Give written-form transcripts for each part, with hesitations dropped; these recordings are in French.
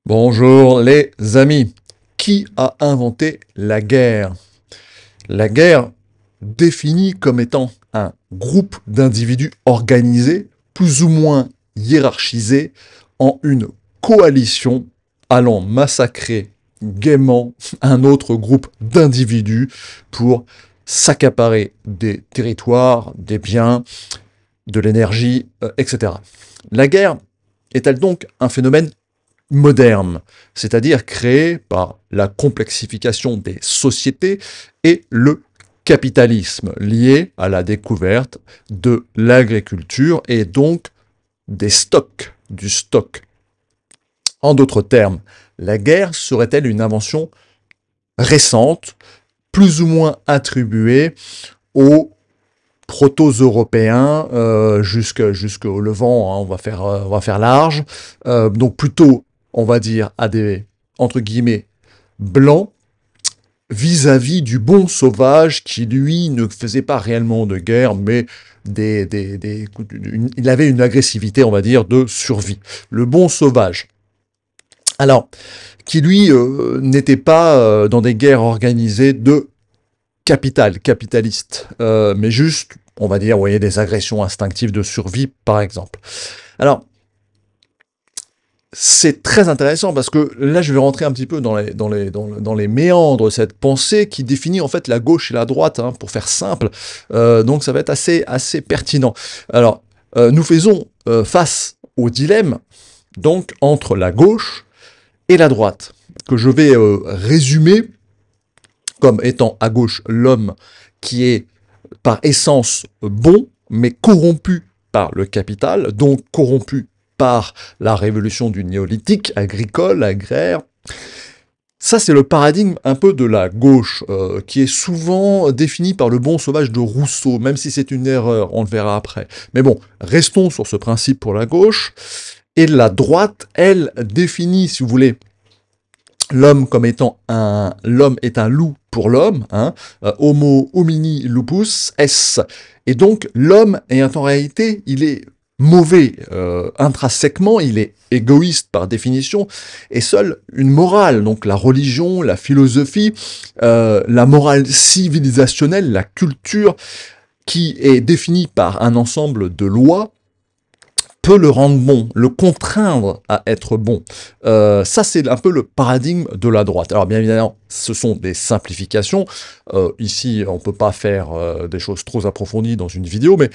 Bonjour les amis. Qui a inventé la guerre? La guerre, définie comme étant un groupe d'individus organisés, plus ou moins hiérarchisés, en une coalition allant massacrer gaiement un autre groupe d'individus pour s'accaparer des territoires, des biens, de l'énergie, etc. La guerre est-elle donc un phénomène moderne, c'est-à-dire créé par la complexification des sociétés et le capitalisme lié à la découverte de l'agriculture et donc des stocks, du stock. En d'autres termes, la guerre serait-elle une invention récente, plus ou moins attribuée aux proto-européens jusqu'au Levant, hein, on va faire large, donc plutôt, on va dire, à des, entre guillemets, blancs, vis-à-vis du bon sauvage qui, lui, ne faisait pas réellement de guerre, mais il avait une agressivité, on va dire, de survie. Le bon sauvage. Alors, qui, lui, n'était pas dans des guerres organisées de capitaliste, mais juste, on va dire, vous voyez, des agressions instinctives de survie, par exemple. Alors, c'est très intéressant parce que là, je vais rentrer un petit peu dans les méandres de cette pensée qui définit en fait la gauche et la droite, hein, pour faire simple. Donc, ça va être assez pertinent. Alors, nous faisons face au dilemme, donc, entre la gauche et la droite, que je vais résumer comme étant à gauche l'homme qui est par essence bon, mais corrompu par le capital, donc corrompu par la révolution du néolithique, agricole, agraire. Ça, c'est le paradigme un peu de la gauche, qui est souvent défini par le bon sauvage de Rousseau, même si c'est une erreur, on le verra après. Mais bon, restons sur ce principe pour la gauche. Et la droite, elle, définit, si vous voulez, l'homme comme étant l'homme est un loup pour l'homme, hein, homo homini lupus est, et donc l'homme est en réalité, il est mauvais intrinsèquement, il est égoïste par définition, et seule une morale, donc la religion, la philosophie, la morale civilisationnelle, la culture, qui est définie par un ensemble de lois, peut le rendre bon, le contraindre à être bon. Ça, c'est un peu le paradigme de la droite. Alors, bien évidemment, ce sont des simplifications. Ici, on ne peut pas faire des choses trop approfondies dans une vidéo, mais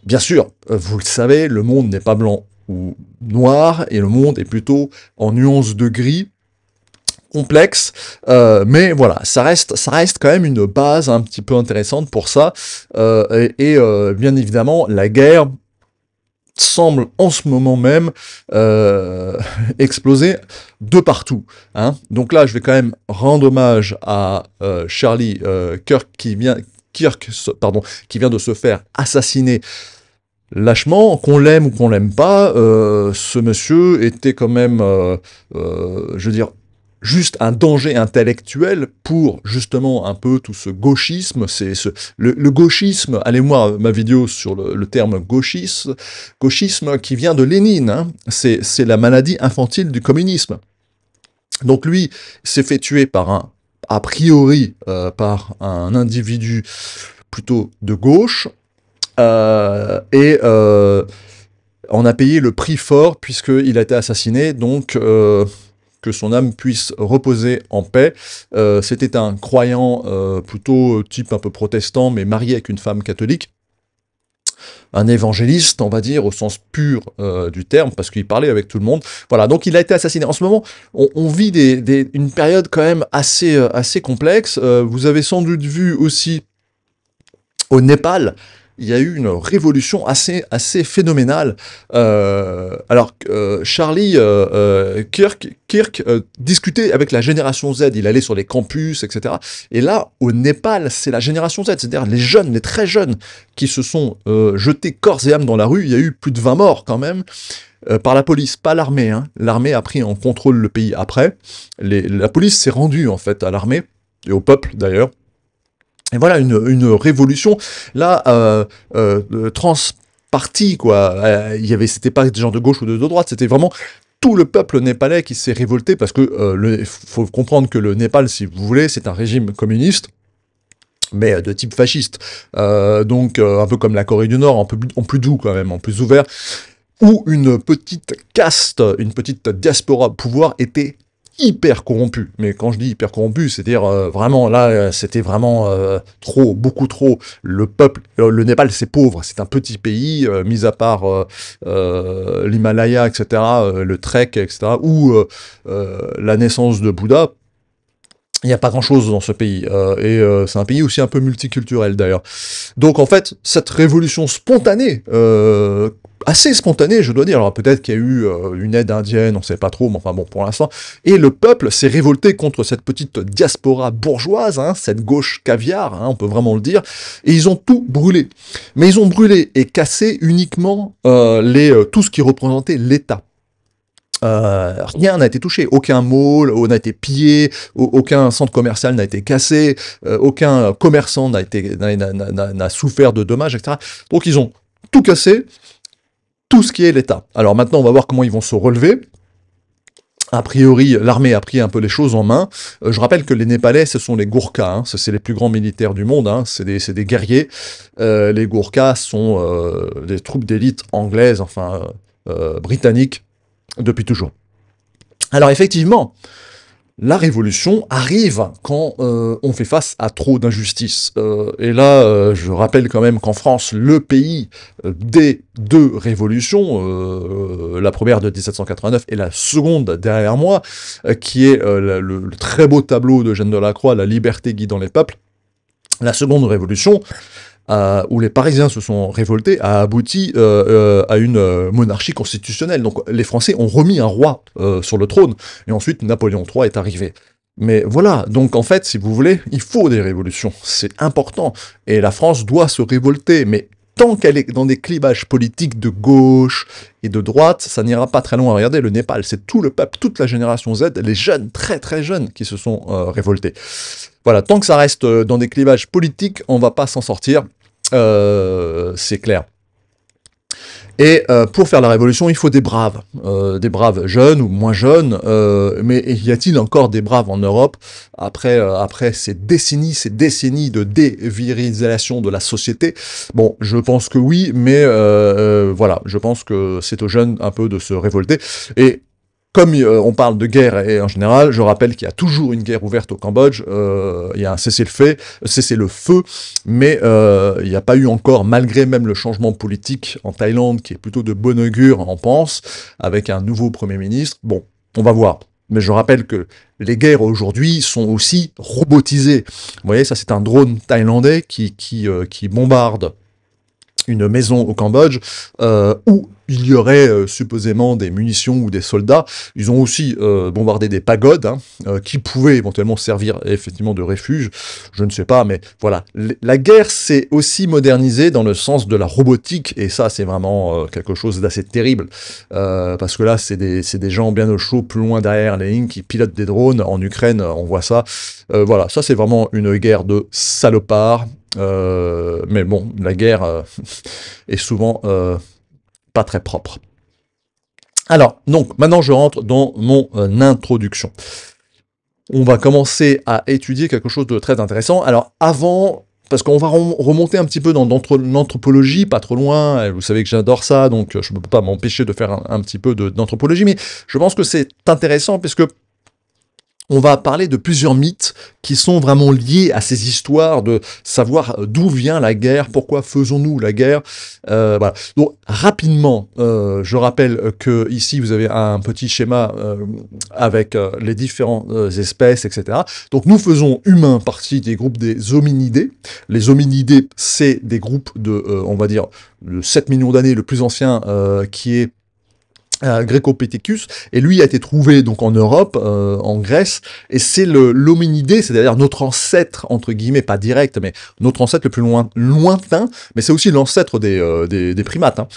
bien sûr, vous le savez, le monde n'est pas blanc ou noir, et le monde est plutôt en nuances de gris, complexe, mais voilà, ça reste quand même une base un petit peu intéressante pour ça, bien évidemment, la guerre semble en ce moment même exploser de partout, hein. Donc là, je vais quand même rendre hommage à Charlie Kirk qui vient de se faire assassiner lâchement. Qu'on l'aime ou qu'on l'aime pas, ce monsieur était quand même, je veux dire, juste un danger intellectuel pour justement un peu tout ce gauchisme. Le gauchisme, allez voir ma vidéo sur le terme gauchisme qui vient de Lénine, hein. C'est la maladie infantile du communisme. Donc lui s'est fait tuer a priori par un individu plutôt de gauche, on a payé le prix fort puisqu'il a été assassiné, donc que son âme puisse reposer en paix. C'était un croyant plutôt type un peu protestant, mais marié avec une femme catholique. Un évangéliste, on va dire, au sens pur du terme, parce qu'il parlait avec tout le monde. Voilà, donc il a été assassiné. En ce moment, on vit une période quand même assez complexe. Vous avez sans doute vu aussi au Népal, il y a eu une révolution assez phénoménale. Charlie Kirk discutait avec la génération Z, il allait sur les campus, etc. Et là, au Népal, c'est la génération Z, c'est-à-dire les jeunes, les très jeunes, qui se sont jetés corps et âme dans la rue. Il y a eu plus de 20 morts quand même, par la police, pas l'armée, hein. L'armée a pris en contrôle le pays après. La police s'est rendue en fait à l'armée, et au peuple d'ailleurs. Et voilà, une révolution, là, transpartie, quoi. C'était pas des gens de gauche ou de droite, c'était vraiment tout le peuple népalais qui s'est révolté, parce que faut comprendre que le Népal, si vous voulez, c'est un régime communiste, mais de type fasciste. Donc un peu comme la Corée du Nord, en plus doux quand même, en plus ouvert, où une petite caste, une petite diaspora au pouvoir était hyper corrompu. Mais quand je dis hyper corrompu, c'est-à-dire vraiment là, c'était vraiment trop, beaucoup trop. Le peuple, le Népal, c'est pauvre, c'est un petit pays, mis à part l'Himalaya, etc., le trek, etc., ou la naissance de Bouddha. Il n'y a pas grand-chose dans ce pays, et c'est un pays aussi un peu multiculturel d'ailleurs. Donc en fait, cette révolution spontanée, assez spontanée, je dois dire, alors peut-être qu'il y a eu une aide indienne, on ne sait pas trop, mais enfin bon, pour l'instant, et le peuple s'est révolté contre cette petite diaspora bourgeoise, hein, cette gauche caviar, hein, on peut vraiment le dire, et ils ont tout brûlé. Mais ils ont brûlé et cassé uniquement tout ce qui représentait l'État. Rien n'a été touché, aucun mall n'a été pillé, aucun centre commercial n'a été cassé, aucun commerçant n'a souffert de dommages, etc. Donc ils ont tout cassé, tout ce qui est l'État. Alors maintenant, on va voir comment ils vont se relever. A priori, l'armée a pris un peu les choses en main. Je rappelle que les Népalais, ce sont les Gourkhas, hein, c'est les plus grands militaires du monde, hein, c'est des guerriers. Les Gourkhas sont des troupes d'élite anglaises, enfin britanniques, depuis toujours. Alors effectivement, la révolution arrive quand on fait face à trop d'injustices. Et là, je rappelle quand même qu'en France, le pays des deux révolutions, la première de 1789 et la seconde derrière moi, qui est le très beau tableau de Jeanne de la Croix, La liberté guidant les peuples, la seconde révolution, où les Parisiens se sont révoltés, a abouti à une monarchie constitutionnelle. Donc les Français ont remis un roi sur le trône, et ensuite Napoléon III est arrivé. Mais voilà, donc en fait, si vous voulez, il faut des révolutions, c'est important, et la France doit se révolter, mais tant qu'elle est dans des clivages politiques de gauche et de droite, ça n'ira pas très loin. Regardez, le Népal, c'est tout le peuple, toute la génération Z, les jeunes, très très jeunes, qui se sont révoltés. Voilà, tant que ça reste dans des clivages politiques, on va pas s'en sortir, c'est clair. Et pour faire la révolution, il faut des braves jeunes ou moins jeunes, mais y a-t-il encore des braves en Europe après ces décennies de dévirilisation de la société? Bon, je pense que oui, mais voilà, je pense que c'est aux jeunes un peu de se révolter. Et comme on parle de guerre et en général, je rappelle qu'il y a toujours une guerre ouverte au Cambodge, il y a un cessez-le-feu, mais il n'y a pas eu encore, malgré même le changement politique en Thaïlande, qui est plutôt de bon augure, on pense, avec un nouveau Premier ministre. Bon, on va voir. Mais je rappelle que les guerres aujourd'hui sont aussi robotisées. Vous voyez, ça c'est un drone thaïlandais qui bombarde une maison au Cambodge, où il y aurait supposément des munitions ou des soldats. Ils ont aussi bombardé des pagodes, hein, qui pouvaient éventuellement servir effectivement de refuge, je ne sais pas, mais voilà. La guerre s'est aussi modernisée dans le sens de la robotique, et ça c'est vraiment quelque chose d'assez terrible, parce que là c'est des gens bien au chaud, plus loin derrière les lignes, qui pilotent des drones. En Ukraine, on voit ça. Voilà, ça c'est vraiment une guerre de salopards. Mais bon, la guerre est souvent pas très propre. Alors, donc, maintenant je rentre dans mon introduction. On va commencer à étudier quelque chose de très intéressant. Alors, avant, parce qu'on va remonter un petit peu dans l'anthropologie, pas trop loin, vous savez que j'adore ça, donc je ne peux pas m'empêcher de faire un petit peu d'anthropologie, mais je pense que c'est intéressant, puisque on va parler de plusieurs mythes qui sont vraiment liés à ces histoires de savoir d'où vient la guerre, pourquoi faisons-nous la guerre. Voilà. Donc rapidement, je rappelle que ici vous avez un petit schéma avec les différentes espèces, etc. Donc nous faisons humains partie des groupes des hominidés. Les hominidés, c'est des groupes de, on va dire, de 7 millions d'années, le plus ancien qui est Grecopithecus, et lui a été trouvé donc en Europe, en Grèce, et c'est l'hominidé, c'est-à-dire notre ancêtre, entre guillemets, pas direct, mais notre ancêtre le plus lointain, mais c'est aussi l'ancêtre des primates. Hein.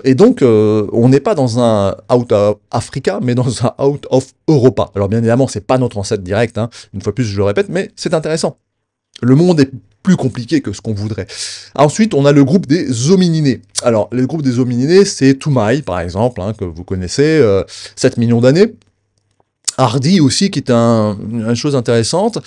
Et donc, on n'est pas dans un out of Africa, mais dans un out of Europa. Alors bien évidemment, c'est pas notre ancêtre direct, hein, une fois plus je le répète, mais c'est intéressant. Le monde est plus compliqué que ce qu'on voudrait. Ensuite, on a le groupe des homininés. Alors, le groupe des homininés, c'est Toumaï, par exemple, hein, que vous connaissez, 7 millions d'années. Hardy aussi, qui est une chose intéressante,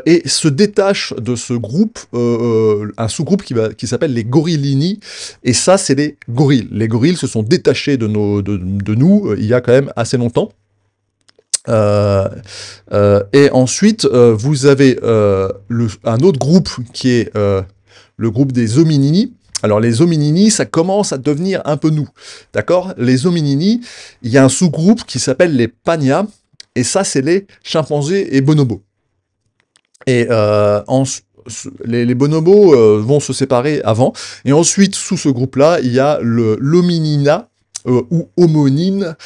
et se détache de ce groupe, un sous-groupe qui s'appelle les gorillini, et ça, c'est les gorilles. Les gorilles se sont détachés de nous il y a quand même assez longtemps. Et ensuite, vous avez un autre groupe qui est le groupe des hominini. Alors les hominini, ça commence à devenir un peu nous, d'accord? Les hominini, il y a un sous-groupe qui s'appelle les pagnas, et ça, c'est les chimpanzés et bonobos. Et les bonobos vont se séparer avant. Et ensuite, sous ce groupe-là, il y a l'hominina, ou hominine,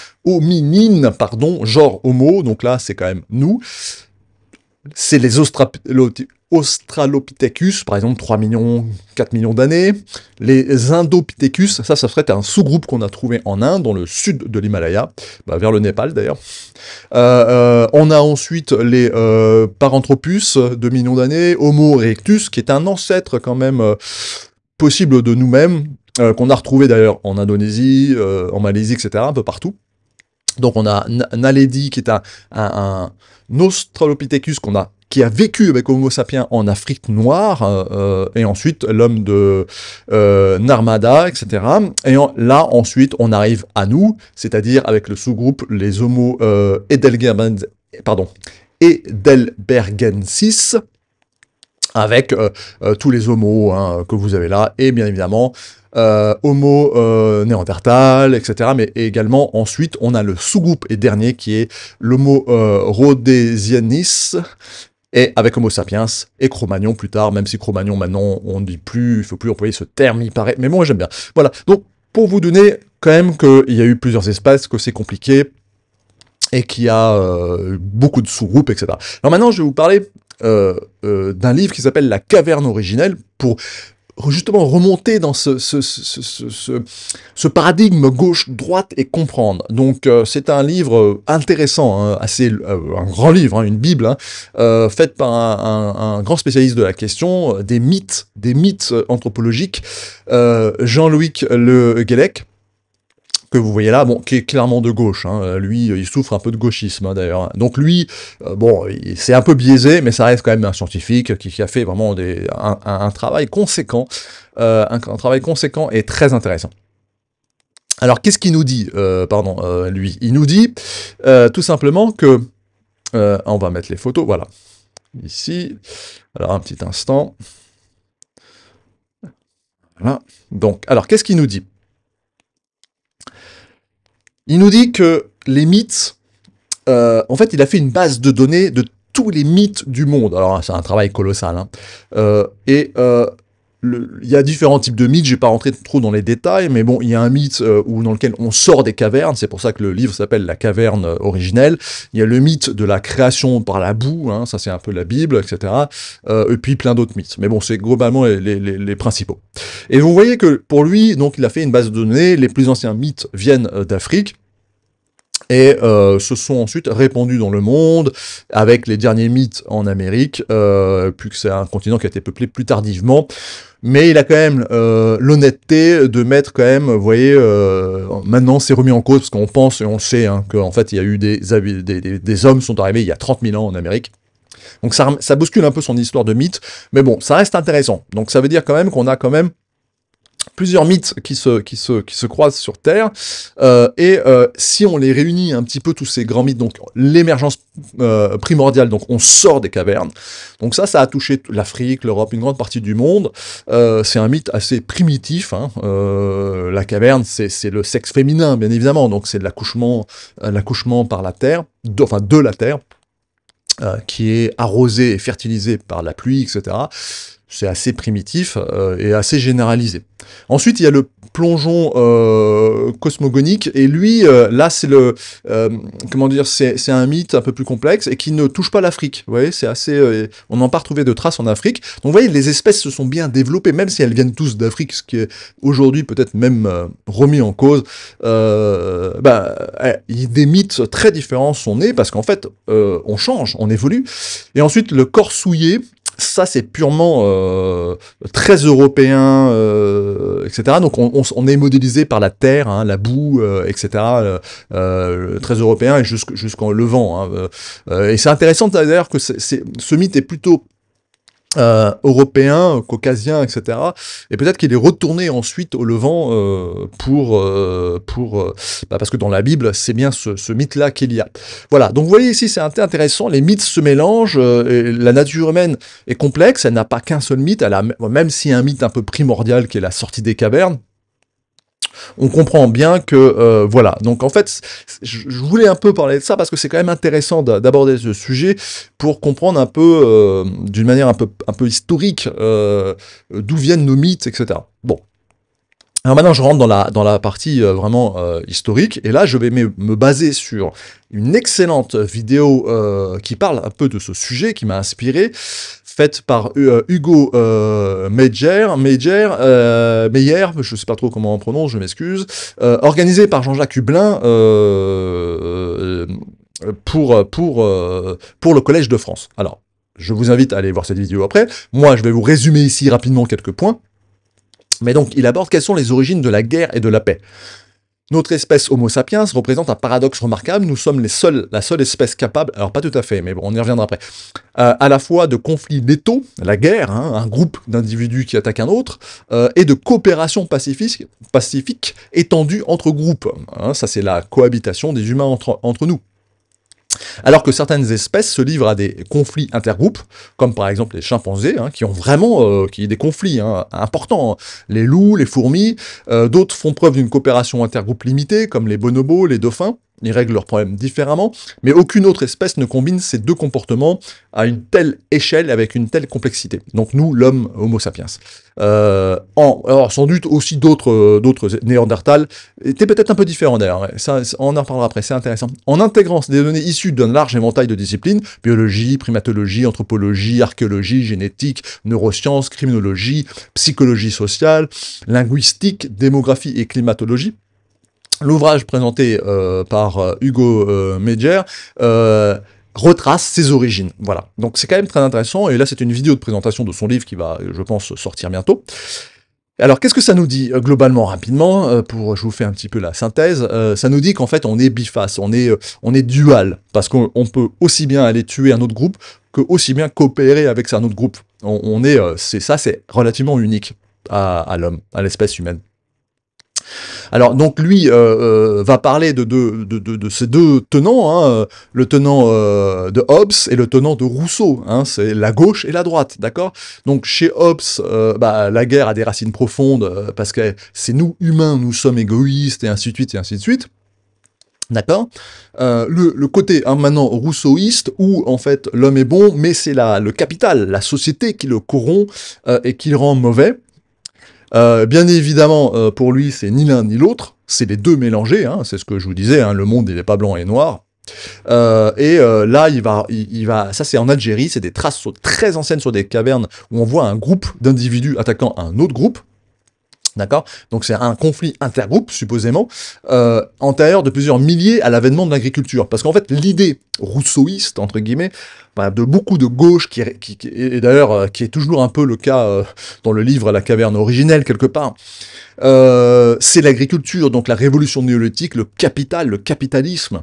pardon, genre homo. Donc là, c'est quand même nous. C'est les Australopithecus, par exemple, 3 millions, 4 millions d'années. Les Indopithecus, ça serait un sous-groupe qu'on a trouvé en Inde, dans le sud de l'Himalaya, vers le Népal d'ailleurs. On a ensuite les Paranthropus, 2 millions d'années, Homo erectus, qui est un ancêtre quand même possible de nous-mêmes, qu'on a retrouvé d'ailleurs en Indonésie, en Malaisie, etc., un peu partout. Donc on a Naledi, qui est un Australopithecus qui a vécu avec Homo sapiens en Afrique noire, et ensuite l'homme de Narmada, etc. Et là, ensuite, on arrive à nous, c'est-à-dire avec le sous-groupe les Homo heidelbergensis, avec tous les homos que vous avez là, et bien évidemment, Homo néandertal, etc. Mais également, ensuite, on a le sous-groupe et dernier qui est l'Homo rhodesianis, et avec Homo sapiens et Cro-Magnon plus tard, même si Cro-Magnon maintenant on ne dit plus, il ne faut plus employer ce terme, il paraît, mais moi j'aime bien. Voilà, donc pour vous donner quand même qu'il y a eu plusieurs espèces, que c'est compliqué, et qu'il y a beaucoup de sous-groupes, etc. Alors maintenant je vais vous parler d'un livre qui s'appelle La caverne originelle, pour justement remonter dans ce paradigme gauche-droite et comprendre. Donc c'est un livre intéressant, hein, un grand livre, hein, une bible, hein, faite par un grand spécialiste de la question, des mythes anthropologiques, Jean-Louis Le Guellec, que vous voyez là, bon, qui est clairement de gauche, hein. Lui, il souffre un peu de gauchisme, hein, d'ailleurs. Donc lui, bon, c'est un peu biaisé, mais ça reste quand même un scientifique qui a fait vraiment un travail conséquent, un travail conséquent et très intéressant. Alors, qu'est-ce qu'il nous dit, lui? Il nous dit tout simplement que, on va mettre les photos, voilà, ici, alors un petit instant, voilà, donc, alors, qu'est-ce qu'il nous dit? Il nous dit que les mythes, en fait, il a fait une base de données de tous les mythes du monde. Alors, c'est un travail colossal, hein. Il y a différents types de mythes, je ne vais pas rentrer trop dans les détails, mais bon, il y a un mythe dans lequel on sort des cavernes, c'est pour ça que le livre s'appelle La caverne originelle. Il y a le mythe de la création par la boue, hein, ça c'est un peu la Bible, etc. Et puis plein d'autres mythes. Mais bon, c'est globalement les principaux. Et vous voyez que pour lui, donc, il a fait une base de données, les plus anciens mythes viennent d'Afrique, et se sont ensuite répandus dans le monde, avec les derniers mythes en Amérique, puisque c'est un continent qui a été peuplé plus tardivement. Mais il a quand même l'honnêteté de mettre quand même, vous voyez, maintenant c'est remis en cause, parce qu'on pense et on le sait, hein, qu'en fait il y a eu des hommes sont arrivés il y a 30 000 ans en Amérique. Donc ça bouscule un peu son histoire de mythe, mais bon, ça reste intéressant. Donc ça veut dire quand même qu'on a quand même plusieurs mythes qui se croisent sur Terre, et si on les réunit un petit peu, tous ces grands mythes, donc l'émergence primordiale, donc on sort des cavernes, donc ça a touché l'Afrique, l'Europe, une grande partie du monde, c'est un mythe assez primitif, hein. La caverne, c'est le sexe féminin, bien évidemment, donc c'est l'accouchement par la Terre, de la Terre, qui est arrosée et fertilisée par la pluie, etc., c'est assez primitif et assez généralisé. Ensuite, il y a le plongeon cosmogonique, et lui, là, c'est comment dire, c'est un mythe un peu plus complexe et qui ne touche pas l'Afrique. Vous voyez, c'est assez, on n'a pas retrouvé de traces en Afrique. Donc, vous voyez, les espèces se sont bien développées, même si elles viennent tous d'Afrique, ce qui est aujourd'hui peut-être même remis en cause. Des mythes très différents sont nés parce qu'en fait, on change, on évolue. Et ensuite, le corps souillé. Ça, c'est purement très européen, etc. Donc, on est modélisé par la terre, hein, la boue, etc. Très européen et jusqu'en Levant. Hein, et c'est intéressant d'ailleurs que ce mythe est plutôt européen, caucasien, etc. Et peut-être qu'il est retourné ensuite au Levant parce que dans la Bible, c'est bien ce mythe-là qu'il y a. Voilà, donc vous voyez ici, c'est intéressant, les mythes se mélangent, et la nature humaine est complexe, elle n'a pas qu'un seul mythe, même s'il y a un mythe un peu primordial qui est la sortie des cavernes, on comprend bien que, voilà, donc en fait, je voulais un peu parler de ça parce que c'est quand même intéressant d'aborder ce sujet pour comprendre un peu, d'une manière un peu historique, d'où viennent nos mythes, etc. Bon. Alors maintenant, je rentre dans la partie vraiment historique, et là, je vais me baser sur une excellente vidéo qui parle un peu de ce sujet, qui m'a inspiré, faite par Hugo Meyer, je sais pas trop comment on prononce, je m'excuse, organisée par Jean-Jacques Hublin pour le Collège de France. Alors, je vous invite à aller voir cette vidéo après. Moi, je vais vous résumer ici rapidement quelques points. Mais donc, il aborde quelles sont les origines de la guerre et de la paix. Notre espèce Homo sapiens représente un paradoxe remarquable. Nous sommes la seule espèce capable, alors pas tout à fait, mais bon, on y reviendra après, à la fois de conflits létaux, la guerre, hein, un groupe d'individus qui attaquent un autre, et de coopération pacifique étendue entre groupes. Hein, ça, c'est la cohabitation des humains entre nous. Alors que certaines espèces se livrent à des conflits intergroupes, comme par exemple les chimpanzés, hein, qui ont vraiment des conflits importants, hein. Les loups, les fourmis, d'autres font preuve d'une coopération intergroupe limitée, comme les bonobos, les dauphins. Ils règlent leurs problèmes différemment, mais aucune autre espèce ne combine ces deux comportements à une telle échelle, avec une telle complexité. Donc nous, l'homme Homo sapiens. Alors sans doute aussi d'autres Néandertals étaient peut-être un peu différents d'ailleurs, ça, on en reparlera après, c'est intéressant. En intégrant des données issues d'un large éventail de disciplines, biologie, primatologie, anthropologie, archéologie, génétique, neurosciences, criminologie, psychologie sociale, linguistique, démographie et climatologie, l'ouvrage présenté par Hugo Meyer retrace ses origines. Voilà. Donc c'est quand même très intéressant, et là c'est une vidéo de présentation de son livre qui va, je pense, sortir bientôt. Alors, qu'est-ce que ça nous dit globalement, rapidement, je vous fais un petit peu la synthèse, ça nous dit qu'en fait on est biface, on est dual, parce qu'on peut aussi bien aller tuer un autre groupe, que aussi bien coopérer avec un autre groupe. C'est relativement unique à l'homme, à l'espèce humaine. Alors donc lui va parler de ces deux tenants, hein, le tenant de Hobbes et le tenant de Rousseau, hein, c'est la gauche et la droite, d'accord? Donc chez Hobbes, la guerre a des racines profondes parce que c'est nous humains, nous sommes égoïstes et ainsi de suite et ainsi de suite. D'accord. Le côté maintenant rousseauiste où en fait l'homme est bon, mais c'est le capital, la société qui le corrompt et qui le rend mauvais. Bien évidemment, pour lui, c'est ni l'un ni l'autre, c'est les deux mélangés, hein, c'est ce que je vous disais, hein, le monde il n'est pas blanc et noir. Là, il va, ça c'est en Algérie, c'est des traces très anciennes sur des cavernes où on voit un groupe d'individus attaquant un autre groupe. D'accord? Donc c'est un conflit intergroupe, supposément, antérieur de plusieurs milliers à l'avènement de l'agriculture. Parce qu'en fait, l'idée rousseauiste, entre guillemets, de beaucoup de gauche, et d'ailleurs qui est toujours un peu le cas dans le livre La caverne originelle, quelque part, c'est l'agriculture, donc la révolution néolithique, le capital, le capitalisme,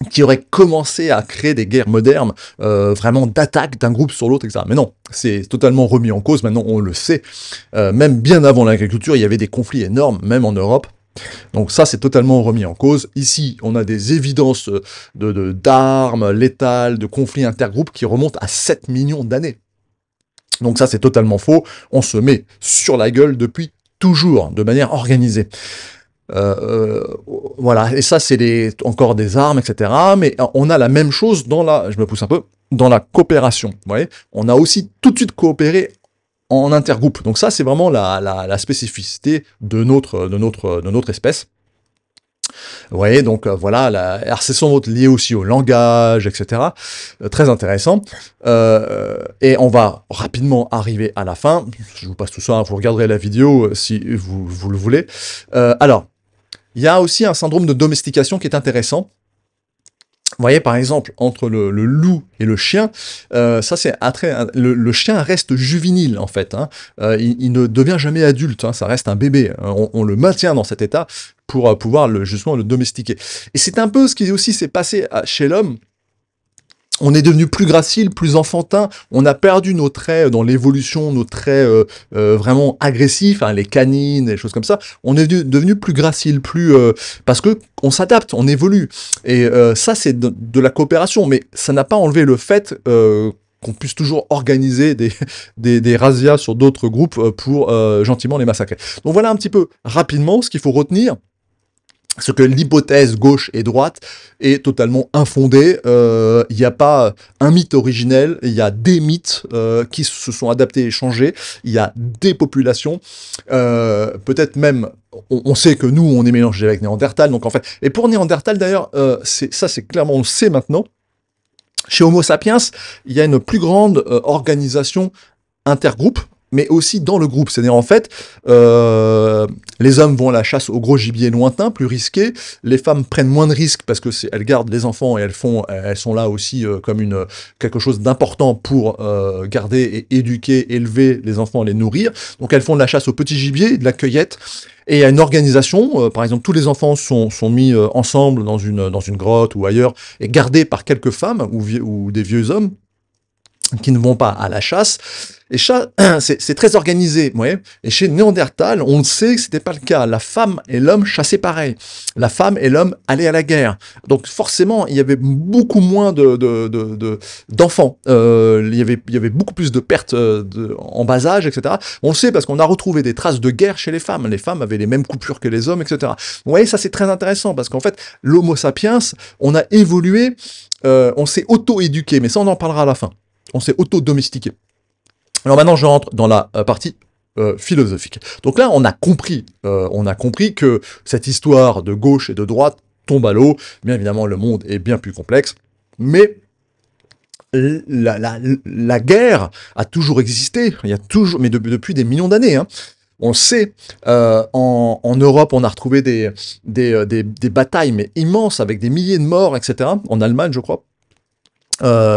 qui aurait commencé à créer des guerres modernes, vraiment d'attaque d'un groupe sur l'autre, etc. Mais non, c'est totalement remis en cause, maintenant on le sait. Même bien avant l'agriculture, il y avait des conflits énormes, même en Europe. Donc ça, c'est totalement remis en cause. Ici, on a des évidences d'armes létales, de conflits intergroupes qui remontent à 7 millions d'années. Donc ça, c'est totalement faux. On se met sur la gueule depuis toujours, de manière organisée. Voilà, et ça c'est encore des armes, etc. Mais on a la même chose je me pousse un peu, dans la coopération. Vous voyez, on a aussi tout de suite coopéré en intergroupe. Donc ça c'est vraiment la spécificité de notre espèce. Vous voyez, donc voilà, alors c'est sans doute lié aussi au langage, etc. Très intéressant. Et on va rapidement arriver à la fin. Je vous passe tout ça, hein, vous regarderez la vidéo si vous le voulez. Alors, il y a aussi un syndrome de domestication qui est intéressant. Vous voyez, par exemple, entre le loup et le chien, ça c'est le chien reste juvénile en fait, hein. Il ne devient jamais adulte, hein, ça reste un bébé. On le maintient dans cet état pour pouvoir justement le domestiquer. Et c'est un peu ce qui aussi s'est passé chez l'homme. On est devenu plus gracile, plus enfantin, on a perdu nos traits dans l'évolution, nos traits vraiment agressifs, hein, les canines, les choses comme ça. On est devenu plus gracile, parce que on s'adapte, on évolue. Et ça, c'est de la coopération, mais ça n'a pas enlevé le fait qu'on puisse toujours organiser des razzias sur d'autres groupes pour gentiment les massacrer. Donc voilà un petit peu rapidement ce qu'il faut retenir. Ce que l'hypothèse gauche et droite est totalement infondée. Il n'y a pas un mythe originel, il y a des mythes qui se sont adaptés et changés. Il y a des populations, peut-être même, on sait que nous, on est mélangé avec Néandertal. Donc en fait, et pour Néandertal d'ailleurs, c'est clairement, on le sait maintenant. Chez Homo sapiens, il y a une plus grande organisation intergroupe, mais aussi dans le groupe. C'est-à-dire, en fait, les hommes vont à la chasse au gros gibier lointain, plus risqué. Les femmes prennent moins de risques parce que elles gardent les enfants et elles sont là aussi comme quelque chose d'important pour garder et éduquer, élever les enfants, les nourrir. Donc, elles font de la chasse au petit gibier, de la cueillette. Et il y a une organisation, par exemple, tous les enfants sont mis ensemble dans une grotte ou ailleurs et gardés par quelques femmes ou des vieux hommes qui ne vont pas à la chasse. Et c'est très organisé, vous voyez. Et chez Néandertal, on le sait que c'était pas le cas. La femme et l'homme chassaient pareil. La femme et l'homme allaient à la guerre. Donc forcément, il y avait beaucoup moins d'enfants. Il y avait beaucoup plus de pertes en bas âge, etc. On le sait parce qu'on a retrouvé des traces de guerre chez les femmes. Les femmes avaient les mêmes coupures que les hommes, etc. Vous voyez, ça c'est très intéressant parce qu'en fait, l'Homo sapiens, on a évolué, on s'est auto-éduqué, mais ça on en parlera à la fin. On s'est auto-domestiqué. Alors maintenant, je rentre dans la partie philosophique. Donc là, on a compris que cette histoire de gauche et de droite tombe à l'eau. Bien évidemment, le monde est bien plus complexe, mais la guerre a toujours existé. Il y a toujours, mais depuis des millions d'années. Hein. On sait, en Europe, on a retrouvé des batailles mais immenses avec des milliers de morts, etc. En Allemagne, je crois.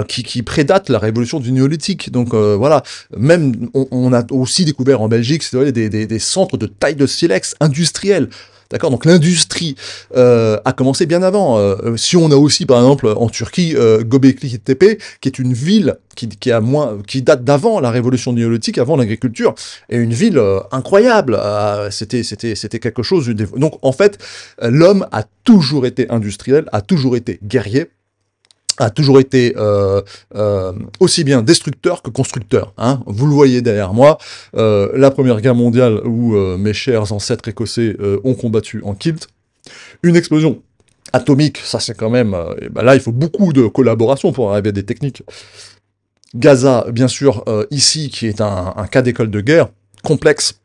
Qui prédate la révolution du néolithique. Donc voilà, même on a aussi découvert en Belgique des centres de taille de silex industriels. D'accord, donc l'industrie a commencé bien avant. Si on a aussi, par exemple, en Turquie, Göbekli Tepe, qui est une ville qui date d'avant la révolution néolithique, avant l'agriculture, et une ville incroyable. C'était quelque chose. Donc en fait, l'homme a toujours été industriel, a toujours été guerrier, a toujours été aussi bien destructeur que constructeur. Hein. Vous le voyez derrière moi, la Première Guerre mondiale où mes chers ancêtres écossais ont combattu en kilt. Une explosion atomique, ça c'est quand même... là, il faut beaucoup de collaboration pour arriver à des techniques. Gaza, bien sûr, ici, qui est un cas d'école de guerre, complexe,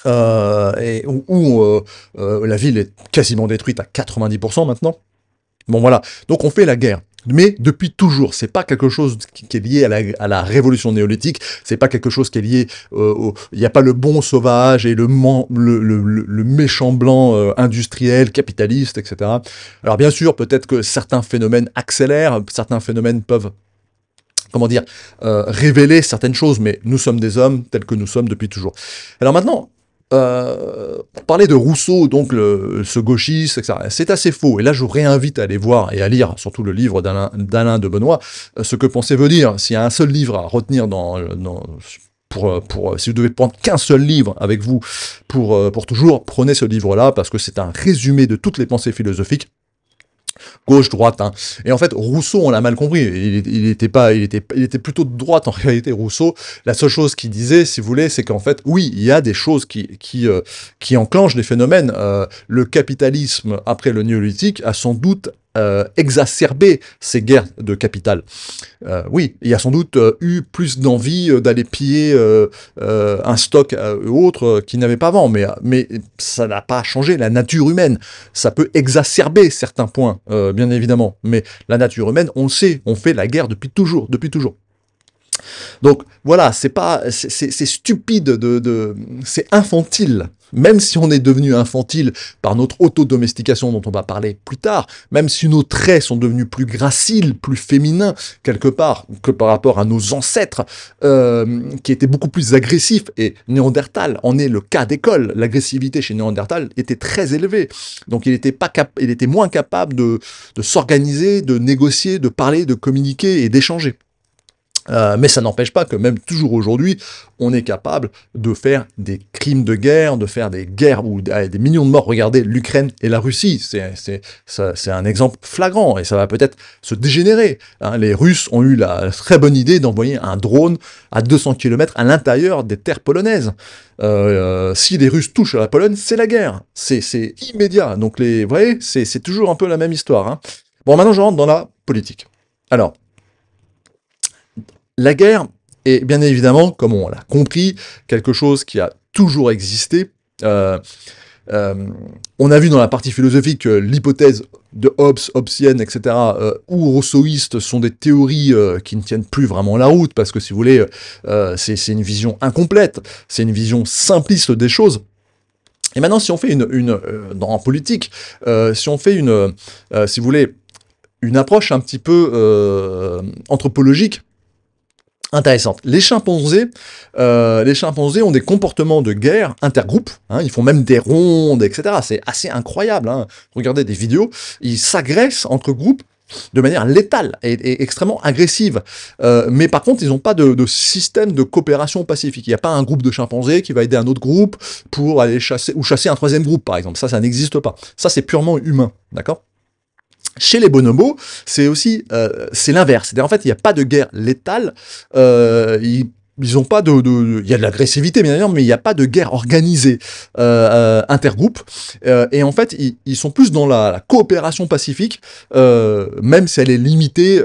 et où la ville est quasiment détruite à 90% maintenant. Bon voilà, donc on fait la guerre, mais depuis toujours, c'est pas quelque chose qui est lié à la révolution néolithique, c'est pas quelque chose qui est lié il n'y a pas le bon sauvage et le méchant blanc industriel, capitaliste, etc. Alors bien sûr, peut-être que certains phénomènes accélèrent, certains phénomènes peuvent révéler certaines choses, mais nous sommes des hommes tels que nous sommes depuis toujours. Alors maintenant, pour parler de Rousseau, donc ce gauchiste, etc., c'est assez faux. Et là, je vous réinvite à aller voir et à lire, surtout le livre d'Alain de Benoît, ce que penser veut dire. S'il y a un seul livre à retenir si vous devez prendre qu'un seul livre avec vous pour toujours, prenez ce livre-là, parce que c'est un résumé de toutes les pensées philosophiques. Gauche, droite, hein. Et en fait, Rousseau, on l'a mal compris. Il était plutôt de droite, en réalité, Rousseau. La seule chose qu'il disait, si vous voulez, c'est qu'en fait, oui, il y a des choses qui enclenchent des phénomènes. Le capitalisme, après le néolithique, a sans doute exacerbé ces guerres de capital. Oui, il y a sans doute eu plus d'envie d'aller piller un stock autre qu'il n'avait pas avant, mais ça n'a pas changé la nature humaine. Ça peut exacerber certains points, bien évidemment, mais la nature humaine, on le sait, on fait la guerre depuis toujours, depuis toujours. Donc voilà, c'est stupide c'est infantile. Même si on est devenu infantile par notre autodomestication dont on va parler plus tard, même si nos traits sont devenus plus graciles, plus féminins quelque part que par rapport à nos ancêtres qui étaient beaucoup plus agressifs, et Néandertal en est le cas d'école. L'agressivité chez Néandertal était très élevée, donc il était moins capable de s'organiser, de négocier, de parler, de communiquer et d'échanger. Mais ça n'empêche pas que même toujours aujourd'hui, on est capable de faire des crimes de guerre, de faire des guerres où des millions de morts. Regardez l'Ukraine et la Russie, c'est un exemple flagrant, et ça va peut-être se dégénérer. Hein. Les Russes ont eu la très bonne idée d'envoyer un drone à 200 km à l'intérieur des terres polonaises. Si les Russes touchent à la Pologne, c'est la guerre. C'est immédiat. Donc vous voyez, c'est toujours un peu la même histoire. Hein. Bon, maintenant je rentre dans la politique. Alors, la guerre est bien évidemment, comme on l'a compris, quelque chose qui a toujours existé. On a vu dans la partie philosophique que l'hypothèse de Hobbes, Hobbesienne, etc., ou rousseauiste sont des théories qui ne tiennent plus vraiment la route, parce que si vous voulez, c'est une vision incomplète, c'est une vision simpliste des choses. Et maintenant, si on fait en politique, si on fait si vous voulez, une approche un petit peu anthropologique, intéressante. Les chimpanzés ont des comportements de guerre intergroupes, hein, ils font même des rondes, etc. C'est assez incroyable. Hein. Regardez des vidéos, ils s'agressent entre groupes de manière létale et extrêmement agressive. Mais par contre, ils n'ont pas de système de coopération pacifique. Il n'y a pas un groupe de chimpanzés qui va aider un autre groupe pour aller chasser un troisième groupe, par exemple. Ça n'existe pas. Ça, c'est purement humain, d'accord ? Chez les bonobos, c'est c'est l'inverse. C'est-à-dire, en fait, il n'y a pas de guerre létale. Ils ont pas il y a de l'agressivité, bien sûr, mais il n'y a pas de guerre organisée intergroupe. Et en fait, ils sont plus dans la coopération pacifique, même si elle est limitée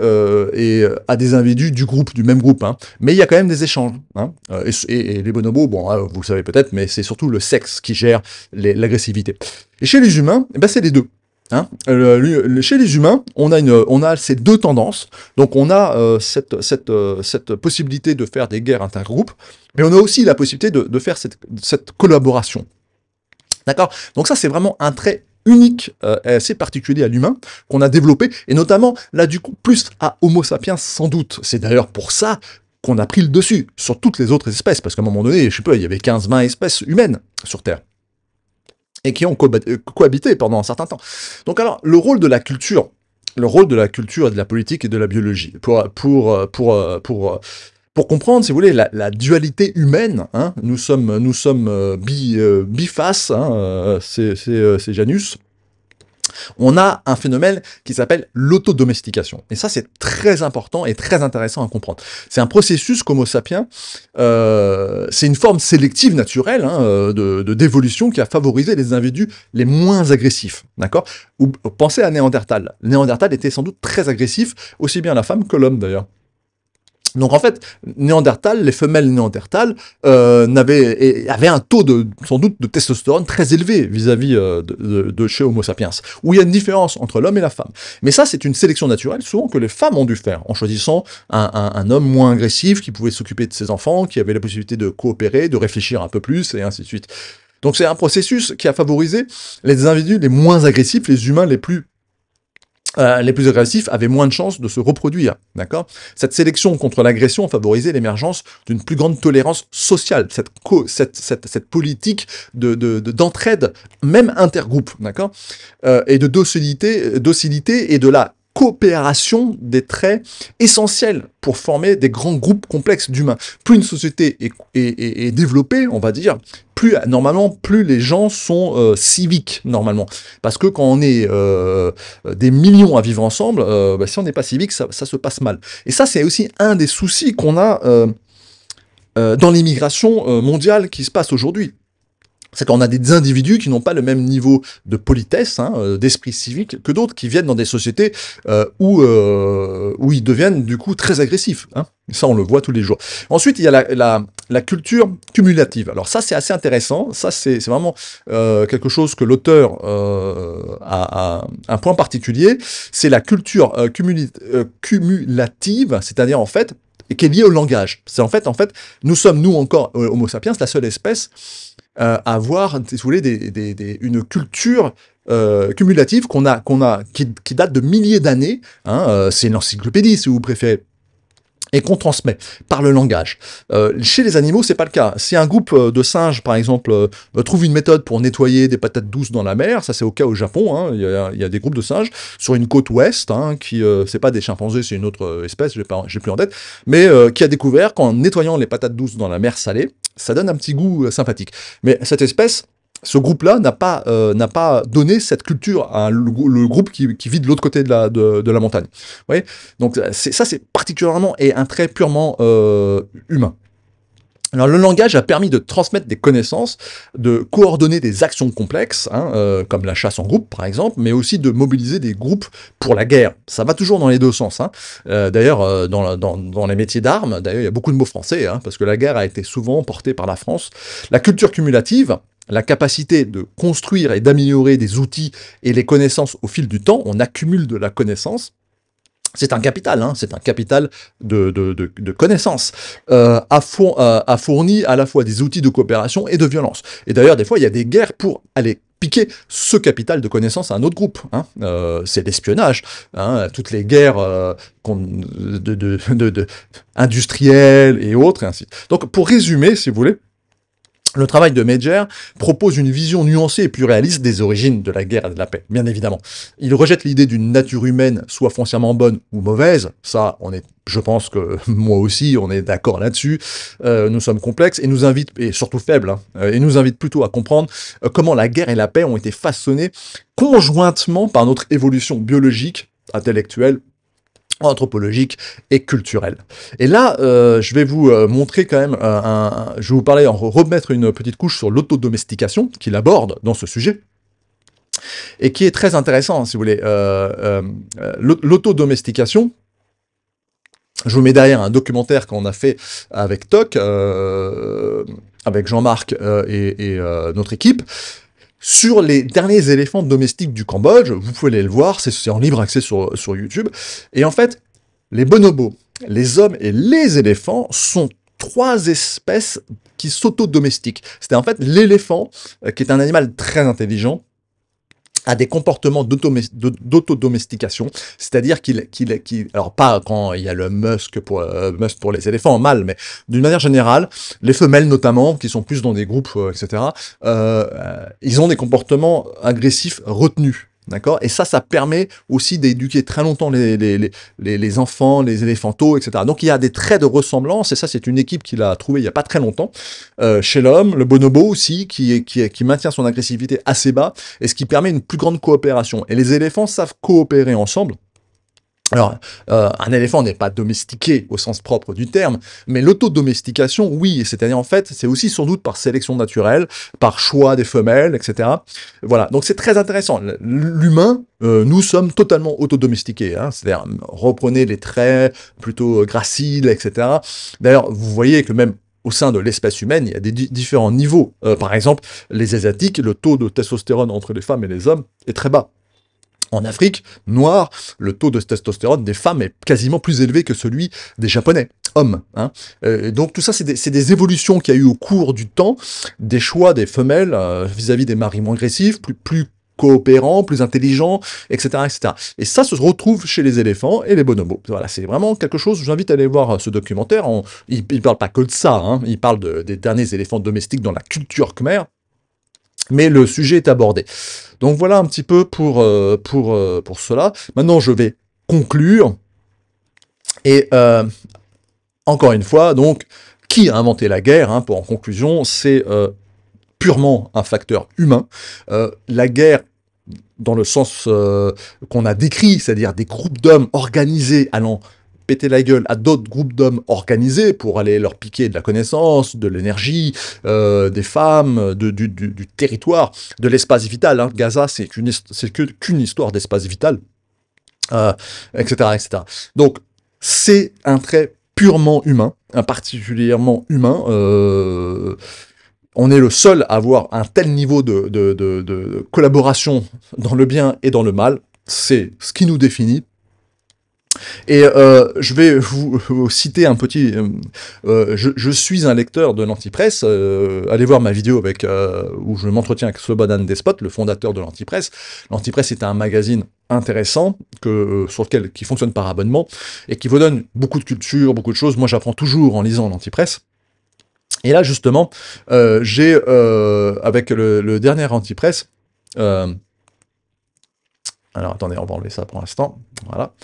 à des individus du même groupe. Hein. Mais il y a quand même des échanges. Hein. Et les bonobos, bon, vous le savez peut-être, mais c'est surtout le sexe qui gère l'agressivité. Et chez les humains, eh ben, c'est les deux. Hein, chez les humains, on a ces deux tendances. Donc on a cette possibilité de faire des guerres intergroupes, mais on a aussi la possibilité de faire cette collaboration. D'accord ? Donc ça, c'est vraiment un trait unique, assez particulier à l'humain, qu'on a développé, et notamment, là, du coup, plus à Homo sapiens, sans doute. C'est d'ailleurs pour ça qu'on a pris le dessus sur toutes les autres espèces, parce qu'à un moment donné, je sais pas, il y avait 15-20 espèces humaines sur Terre, et qui ont cohabité pendant un certain temps. Donc alors, le rôle de la culture et de la politique et de la biologie, pour comprendre, si vous voulez, la dualité humaine, hein, nous sommes bifaces, hein, c'est Janus. On a un phénomène qui s'appelle l'autodomestication. Et ça, c'est très important et très intéressant à comprendre. C'est un processus qu'Homo sapiens, c'est une forme sélective naturelle hein, d'évolution qui a favorisé les individus les moins agressifs. D'accord ? Pensez à Néandertal. Néandertal était sans doute très agressif, aussi bien la femme que l'homme d'ailleurs. Donc en fait, les femelles Néandertal avaient un taux sans doute de testostérone très élevé vis-à-vis de chez Homo sapiens, où il y a une différence entre l'homme et la femme. Mais ça, c'est une sélection naturelle, souvent que les femmes ont dû faire, en choisissant un homme moins agressif, qui pouvait s'occuper de ses enfants, qui avait la possibilité de coopérer, de réfléchir un peu plus, et ainsi de suite. Donc c'est un processus qui a favorisé les individus les moins agressifs, les humains les plus agressifs avaient moins de chances de se reproduire, d'accord ? Cette sélection contre l'agression a favorisé l'émergence d'une plus grande tolérance sociale, cette politique d'entraide, même intergroupe, d'accord ? Et de docilité et de la coopération des traits essentiels pour former des grands groupes complexes d'humains. Plus une société est développée, on va dire, plus les gens sont civiques, normalement. Parce que quand on est des millions à vivre ensemble, si on n'est pas civique, ça se passe mal. Et ça, c'est aussi un des soucis qu'on a dans l'immigration mondiale qui se passe aujourd'hui. C'est qu'on a des individus qui n'ont pas le même niveau de politesse, hein, d'esprit civique, que d'autres qui viennent dans des sociétés où ils deviennent du coup très agressifs. Hein. Ça, on le voit tous les jours. Ensuite, il y a la culture cumulative. Alors ça, c'est assez intéressant. Ça, c'est vraiment quelque chose que l'auteur a un point particulier. C'est la culture cumulative, c'est-à-dire en fait, et qui est lié au langage. C'est en fait, nous sommes, nous encore, Homo sapiens, la seule espèce à avoir, si vous voulez, une culture cumulative qui date de milliers d'années. Hein, c'est une encyclopédie, si vous préférez. Et qu'on transmet par le langage. Chez les animaux, c'est pas le cas. Si un groupe de singes, par exemple, trouve une méthode pour nettoyer des patates douces dans la mer, ça c'est au cas au Japon, hein, il y a des groupes de singes sur une côte ouest, hein, qui, c'est pas des chimpanzés, c'est une autre espèce, j'ai plus en tête, mais qui a découvert qu'en nettoyant les patates douces dans la mer salée, ça donne un petit goût sympathique. Mais cette espèce, ce groupe-là n'a pas donné cette culture à le groupe qui vit de l'autre côté de la montagne. Vous voyez, donc ça, c'est particulièrement et un trait purement humain. Alors le langage a permis de transmettre des connaissances, de coordonner des actions complexes, hein, comme la chasse en groupe par exemple, mais aussi de mobiliser des groupes pour la guerre. Ça va toujours dans les deux sens. Hein. D'ailleurs, dans les métiers d'armes, d'ailleurs il y a beaucoup de mots français, hein, parce que la guerre a été souvent portée par la France. La culture cumulative, la capacité de construire et d'améliorer des outils et les connaissances au fil du temps, on accumule de la connaissance. C'est un capital, hein, c'est un capital de connaissances, a fourni à la fois des outils de coopération et de violence. Et d'ailleurs, des fois, il y a des guerres pour aller piquer ce capital de connaissances à un autre groupe. Hein. C'est l'espionnage. Hein, toutes les guerres industrielles et autres, et ainsi. Donc, pour résumer, si vous voulez, le travail de Menger propose une vision nuancée et plus réaliste des origines de la guerre et de la paix, bien évidemment. Il rejette l'idée d'une nature humaine soit foncièrement bonne ou mauvaise, ça, je pense que moi aussi, on est d'accord là-dessus. Nous sommes complexes et nous invite, et surtout faibles, hein, et nous invite plutôt à comprendre comment la guerre et la paix ont été façonnées conjointement par notre évolution biologique, intellectuelle, anthropologique et culturelle. Et là, je vais vous montrer quand même, je vais vous parler, remettre une petite couche sur l'autodomestication qu'il aborde dans ce sujet, et qui est très intéressant, si vous voulez. L'autodomestication, je vous mets derrière un documentaire qu'on a fait avec TOC, avec Jean-Marc et notre équipe, sur les derniers éléphants domestiques du Cambodge. Vous pouvez aller le voir, c'est en libre accès sur YouTube. Et en fait, les bonobos, les hommes et les éléphants sont trois espèces qui s'autodomestiquent. C'était en fait l'éléphant, qui est un animal très intelligent, a des comportements d'autodomestication, c'est-à-dire qu'il, alors pas quand il y a le musk pour les éléphants mâles, mais d'une manière générale, les femelles notamment, qui sont plus dans des groupes, etc., ils ont des comportements agressifs retenus. D'accord? Et ça permet aussi d'éduquer très longtemps les enfants, les éléphantos, etc. Donc il y a des traits de ressemblance, et ça c'est une équipe qui l'a trouvé il n'y a pas très longtemps, chez l'homme, le bonobo aussi, qui maintient son agressivité assez bas, et ce qui permet une plus grande coopération. Et les éléphants savent coopérer ensemble. Alors, un éléphant n'est pas domestiqué au sens propre du terme, mais l'autodomestication, oui, c'est-à-dire en fait, c'est aussi sans doute par sélection naturelle, par choix des femelles, etc. Voilà, donc c'est très intéressant. L'humain, nous sommes totalement autodomestiqués, hein, c'est-à-dire reprenez les traits plutôt graciles, etc. D'ailleurs, vous voyez que même au sein de l'espèce humaine, il y a des différents niveaux. Par exemple, les Asiatiques, le taux de testostérone entre les femmes et les hommes est très bas. En Afrique noire, le taux de testostérone des femmes est quasiment plus élevé que celui des Japonais, hommes. Hein. Donc tout ça, c'est des évolutions qu'il y a eu au cours du temps, des choix des femelles vis-à-vis des maris moins agressifs, plus coopérants, plus intelligents, etc., etc. Et ça se retrouve chez les éléphants et les bonobos. Voilà, c'est vraiment quelque chose, je vous invite à aller voir ce documentaire. Il ne parle pas que de ça, hein. Il parle des derniers éléphants domestiques dans la culture khmer, mais le sujet est abordé. Donc voilà un petit peu pour cela. Maintenant, je vais conclure. Et encore une fois, donc, qui a inventé la guerre, hein, en conclusion, c'est purement un facteur humain. La guerre, dans le sens qu'on a décrit, c'est-à-dire des groupes d'hommes organisés allant péter la gueule à d'autres groupes d'hommes organisés pour aller leur piquer de la connaissance, de l'énergie, des femmes, du territoire, de l'espace vital. Hein. Gaza, c'est qu'une histoire d'espace vital, etc., etc. Donc, c'est un trait purement humain, particulièrement humain. On est le seul à avoir un tel niveau de collaboration dans le bien et dans le mal. C'est ce qui nous définit. Et je vais vous citer un petit... je suis un lecteur de l'Antipresse. Allez voir ma vidéo avec où je m'entretiens avec Slobodan Despot, le fondateur de l'Antipresse. L'Antipresse est un magazine intéressant sur lequel qui fonctionne par abonnement et qui vous donne beaucoup de culture, beaucoup de choses. Moi, j'apprends toujours en lisant l'Antipresse. Et là, justement, j'ai, avec le dernier Antipresse, alors attendez, on va enlever ça pour l'instant. Voilà.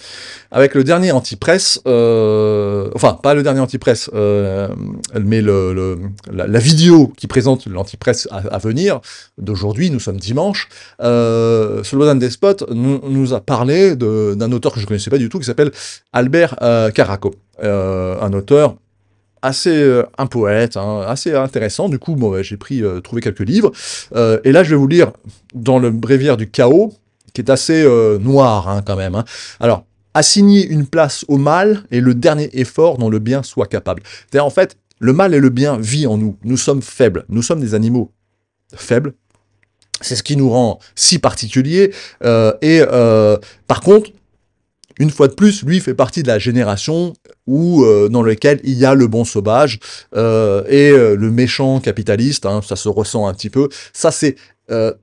Avec le dernier Antipresse, enfin pas le dernier Antipresse, mais la vidéo qui présente l'Antipresse à venir d'aujourd'hui, nous sommes dimanche, Slobodan Despot nous a parlé d'un auteur que je ne connaissais pas du tout, qui s'appelle Albert Caraco. Un auteur assez un poète, hein, assez intéressant. Du coup, bon, j'ai trouvé quelques livres. Et là, je vais vous lire dans le Bréviaire du chaos, qui est assez noir, hein, quand même. Hein. Alors, assigner une place au mal est le dernier effort dont le bien soit capable. C'est-à-dire, en fait, le mal et le bien vivent en nous. Nous sommes faibles. Nous sommes des animaux faibles. C'est ce qui nous rend si particuliers. Par contre, une fois de plus, lui fait partie de la génération dans laquelle il y a le bon sauvage le méchant capitaliste, hein, ça se ressent un petit peu. Ça, c'est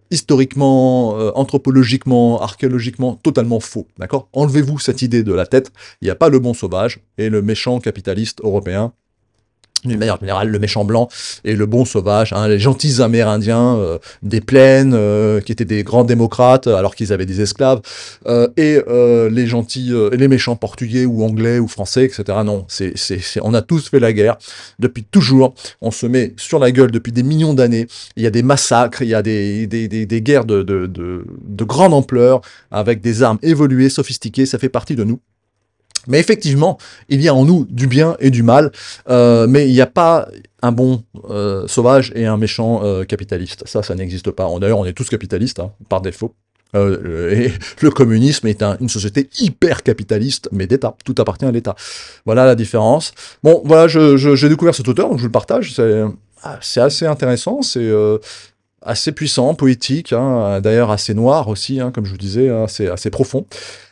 historiquement, anthropologiquement, archéologiquement, totalement faux. D'accord ? Enlevez-vous cette idée de la tête. Il n'y a pas le bon sauvage et le méchant capitaliste européen. D'une manière générale, le méchant blanc et le bon sauvage, hein, les gentils amérindiens des plaines, qui étaient des grands démocrates alors qu'ils avaient des esclaves, les gentils, les méchants portugais ou anglais ou français, etc. Non, on a tous fait la guerre depuis toujours. On se met sur la gueule depuis des millions d'années. Il y a des massacres, il y a des guerres de grande ampleur avec des armes évoluées, sophistiquées. Ça fait partie de nous. Mais effectivement, il y a en nous du bien et du mal, mais il n'y a pas un bon sauvage et un méchant capitaliste. Ça n'existe pas. D'ailleurs, on est tous capitalistes, hein, par défaut. Et le communisme est une société hyper capitaliste, mais d'État. Tout appartient à l'État. Voilà la différence. Bon, voilà, j'ai découvert cet auteur, donc je le partage. C'est assez intéressant, c'est assez puissant, poétique, hein, d'ailleurs assez noir aussi, hein, comme je vous disais, hein, c'est assez profond.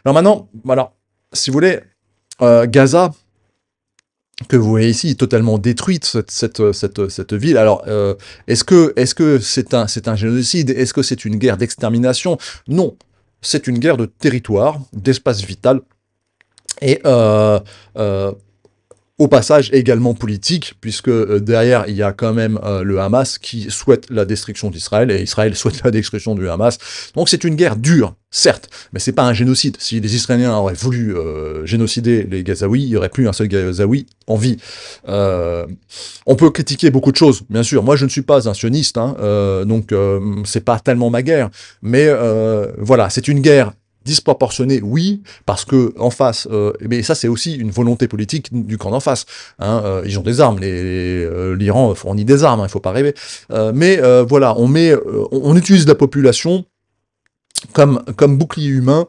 Alors maintenant, voilà, si vous voulez... Gaza, que vous voyez ici, est totalement détruite, cette ville. Alors, est-ce que c'est un génocide? Est-ce que c'est une guerre d'extermination? Non, c'est une guerre de territoire, d'espace vital, et au passage également politique, puisque derrière il y a quand même le Hamas qui souhaite la destruction d'Israël, et Israël souhaite la destruction du Hamas. Donc c'est une guerre dure, certes, mais c'est pas un génocide. Si les Israéliens auraient voulu génocider les Gazaouis, il n'y aurait plus un seul Gazaoui en vie. On peut critiquer beaucoup de choses, bien sûr. Moi je ne suis pas un sioniste, hein, donc c'est pas tellement ma guerre, mais voilà, c'est une guerre disproportionné, oui, parce que en face, mais ça c'est aussi une volonté politique du camp d'en face. Hein, ils ont des armes, l'Iran fournit des armes, il faut pas rêver. Mais voilà, on utilise la population comme bouclier humain.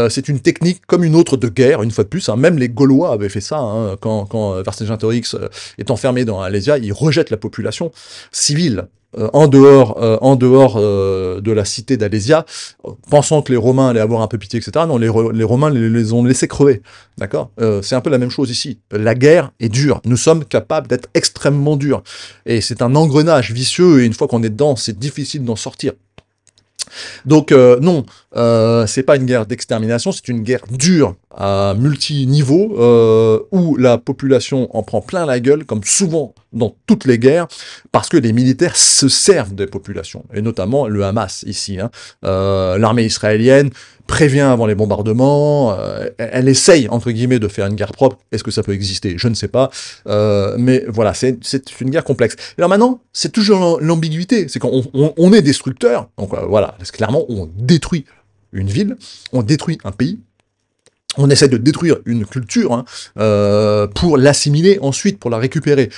C'est une technique comme une autre de guerre, une fois de plus. Hein. Même les Gaulois avaient fait ça, hein, quand Vercingétorix est enfermé dans Alésia, il rejette la population civile en dehors de la cité d'Alésia, pensant que les Romains allaient avoir un peu pitié, etc. Non, les Romains les ont laissés crever. D'accord ? C'est un peu la même chose ici. La guerre est dure. Nous sommes capables d'être extrêmement durs. Et c'est un engrenage vicieux, et une fois qu'on est dedans, c'est difficile d'en sortir. Donc non, c'est pas une guerre d'extermination, c'est une guerre dure à multi-niveaux, où la population en prend plein la gueule, comme souvent dans toutes les guerres, parce que les militaires se servent des populations, et notamment le Hamas ici. Hein. L'armée israélienne prévient avant les bombardements, elle essaye, entre guillemets, de faire une guerre propre. Est-ce que ça peut exister? Je ne sais pas. Mais voilà, c'est une guerre complexe. Et alors maintenant, c'est toujours l'ambiguïté. C'est qu'on est destructeur. Donc voilà, parce que clairement, on détruit une ville, on détruit un pays, on essaie de détruire une culture, hein, pour l'assimiler ensuite, pour la récupérer.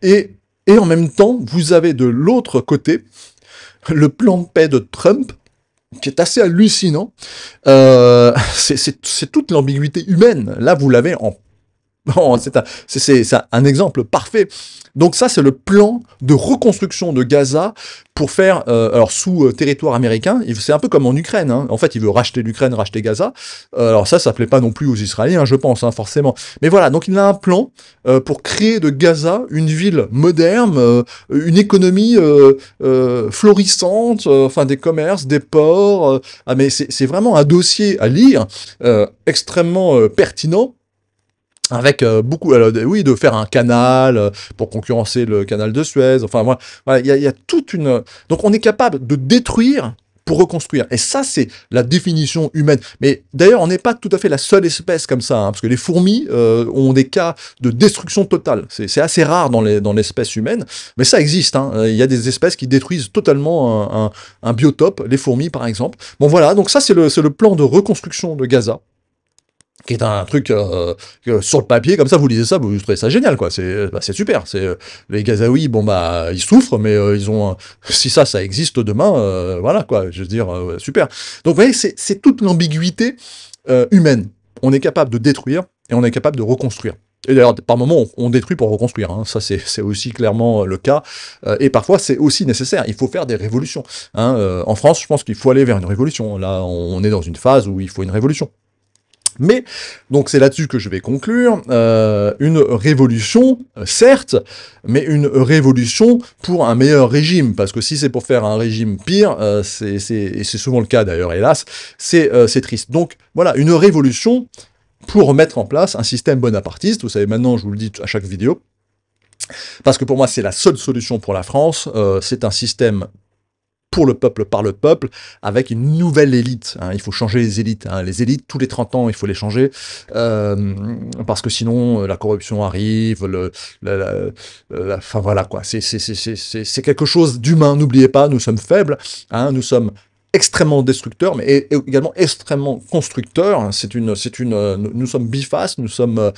Et en même temps, vous avez de l'autre côté le plan de paix de Trump, qui est assez hallucinant. C'est toute l'ambiguïté humaine. Là, vous l'avez en Bon, c'est un exemple parfait. Donc ça, c'est le plan de reconstruction de Gaza pour faire, alors sous territoire américain, c'est un peu comme en Ukraine, hein. En fait, il veut racheter l'Ukraine, racheter Gaza. Alors ça plaît pas non plus aux Israéliens, je pense, hein, forcément. Mais voilà, donc il a un plan pour créer de Gaza une ville moderne, une économie florissante, enfin des commerces, des ports. Ah mais c'est vraiment un dossier à lire, extrêmement pertinent. Avec beaucoup, oui, de faire un canal pour concurrencer le canal de Suez. Enfin, voilà, il y a toute une. Donc, on est capable de détruire pour reconstruire. Et ça, c'est la définition humaine. Mais d'ailleurs, on n'est pas tout à fait la seule espèce comme ça, hein, parce que les fourmis ont des cas de destruction totale. C'est assez rare dans l'espèce humaine, mais ça existe. Hein. Il y a des espèces qui détruisent totalement un biotope, les fourmis par exemple. Bon, voilà. Donc ça, c'est le plan de reconstruction de Gaza, qui est un truc que sur le papier, comme ça, vous lisez ça, vous trouvez ça génial, quoi. C'est super. Les Gazaouis, bon bah, ils souffrent, mais ils ont, si ça existe demain, voilà, quoi. Je veux dire, super. Donc, vous voyez, c'est toute l'ambiguïté humaine. On est capable de détruire et on est capable de reconstruire. Et d'ailleurs, par moments, on détruit pour reconstruire. Hein. Ça, c'est aussi clairement le cas. Et parfois, c'est aussi nécessaire. Il faut faire des révolutions. Hein. En France, je pense qu'il faut aller vers une révolution. Là, on est dans une phase où il faut une révolution. Mais, donc c'est là-dessus que je vais conclure, une révolution, certes, mais une révolution pour un meilleur régime, parce que si c'est pour faire un régime pire, et c'est souvent le cas d'ailleurs, hélas, c'est triste. Donc voilà, une révolution pour mettre en place un système bonapartiste, vous savez maintenant, je vous le dis à chaque vidéo, parce que pour moi c'est la seule solution pour la France, c'est un système pour le peuple, par le peuple, avec une nouvelle élite. Hein. Il faut changer les élites. Hein. Les élites, tous les 30 ans, il faut les changer, parce que sinon, la corruption arrive, enfin voilà, quoi. C'est quelque chose d'humain. N'oubliez pas, nous sommes faibles, hein, nous sommes extrêmement destructeurs, mais également extrêmement constructeurs. Nous sommes bifaces, nous sommes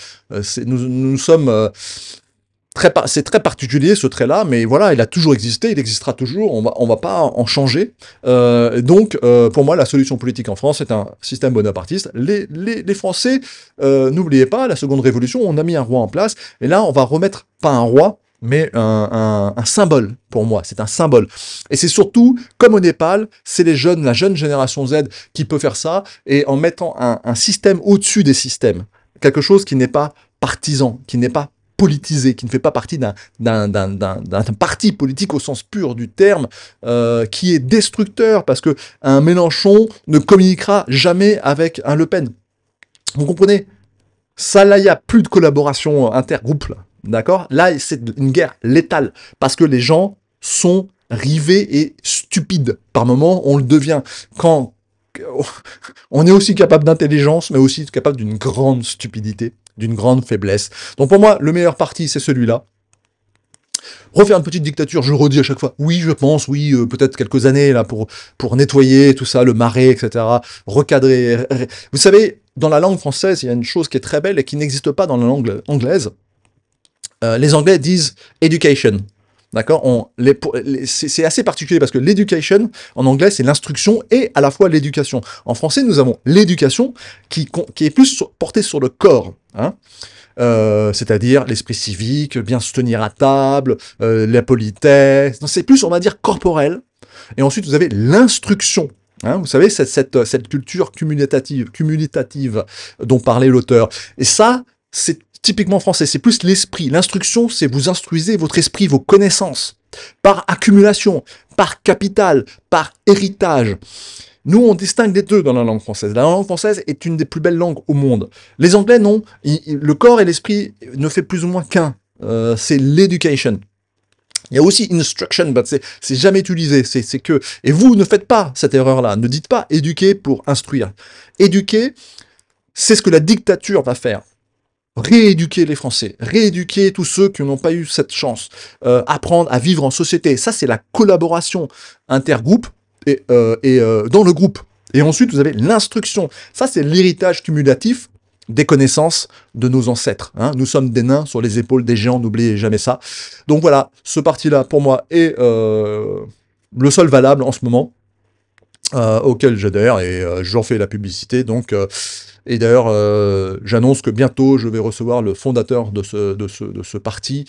c'est très particulier ce trait-là, mais voilà, il a toujours existé, il existera toujours, on va pas en changer. Donc, pour moi, la solution politique en France, c'est un système bonapartiste. Les Français, n'oubliez pas, la seconde révolution, on a mis un roi en place, et là, on va remettre, pas un roi, mais un symbole, pour moi, c'est un symbole. Et c'est surtout, comme au Népal, c'est la jeune génération Z qui peut faire ça, et en mettant un système au-dessus des systèmes. Quelque chose qui n'est pas partisan, qui n'est pas politisé, qui ne fait pas partie d'un parti politique au sens pur du terme, qui est destructeur, parce que un Mélenchon ne communiquera jamais avec un Le Pen. Vous comprenez? Ça, là, il n'y a plus de collaboration intergroupe, là. D'accord? Là, c'est une guerre létale, parce que les gens sont rivés et stupides. Par moments, on le devient. Quand on est aussi capable d'intelligence, mais aussi capable d'une grande stupidité, d'une grande faiblesse. Donc pour moi, le meilleur parti, c'est celui-là. Refaire une petite dictature, je le redis à chaque fois, oui, je pense, oui, peut-être quelques années, là, pour nettoyer tout ça, le marais, etc., recadrer. Vous savez, dans la langue française, il y a une chose qui est très belle et qui n'existe pas dans la langue anglaise. Les Anglais disent « education ». D'accord? C'est assez particulier parce que l'éducation, en anglais, c'est l'instruction et à la fois l'éducation. En français, nous avons l'éducation qui est plus portée sur le corps, hein, c'est-à-dire l'esprit civique, bien se tenir à table, la politesse. C'est plus, on va dire, corporel. Et ensuite, vous avez l'instruction. Hein, vous savez, cette culture cumulative dont parlait l'auteur. Et ça, c'est typiquement français, c'est plus l'esprit. L'instruction, c'est vous instruisez votre esprit, vos connaissances, par accumulation, par capital, par héritage. Nous, on distingue les deux dans la langue française. La langue française est une des plus belles langues au monde. Les Anglais, non. Le corps et l'esprit ne fait plus ou moins qu'un. C'est l'education. Il y a aussi instruction, mais c'est jamais utilisé. C'est que. Et vous ne faites pas cette erreur-là. Ne dites pas éduquer pour instruire. Éduquer, c'est ce que la dictature va faire. Rééduquer les Français, rééduquer tous ceux qui n'ont pas eu cette chance, apprendre à vivre en société. Ça, c'est la collaboration intergroupe et dans le groupe. Et ensuite, vous avez l'instruction. Ça, c'est l'héritage cumulatif des connaissances de nos ancêtres. Hein. Nous sommes des nains sur les épaules des géants, n'oubliez jamais ça. Donc voilà, ce parti-là, pour moi, est le seul valable en ce moment. auquel j'adhère et j'en fais la publicité. Donc, et d'ailleurs, j'annonce que bientôt, je vais recevoir le fondateur de ce parti.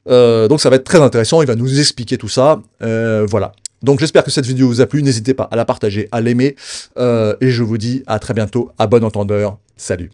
Donc ça va être très intéressant, il va nous expliquer tout ça. Voilà. Donc j'espère que cette vidéo vous a plu, n'hésitez pas à la partager, à l'aimer. Et je vous dis à très bientôt, à bon entendeur. Salut.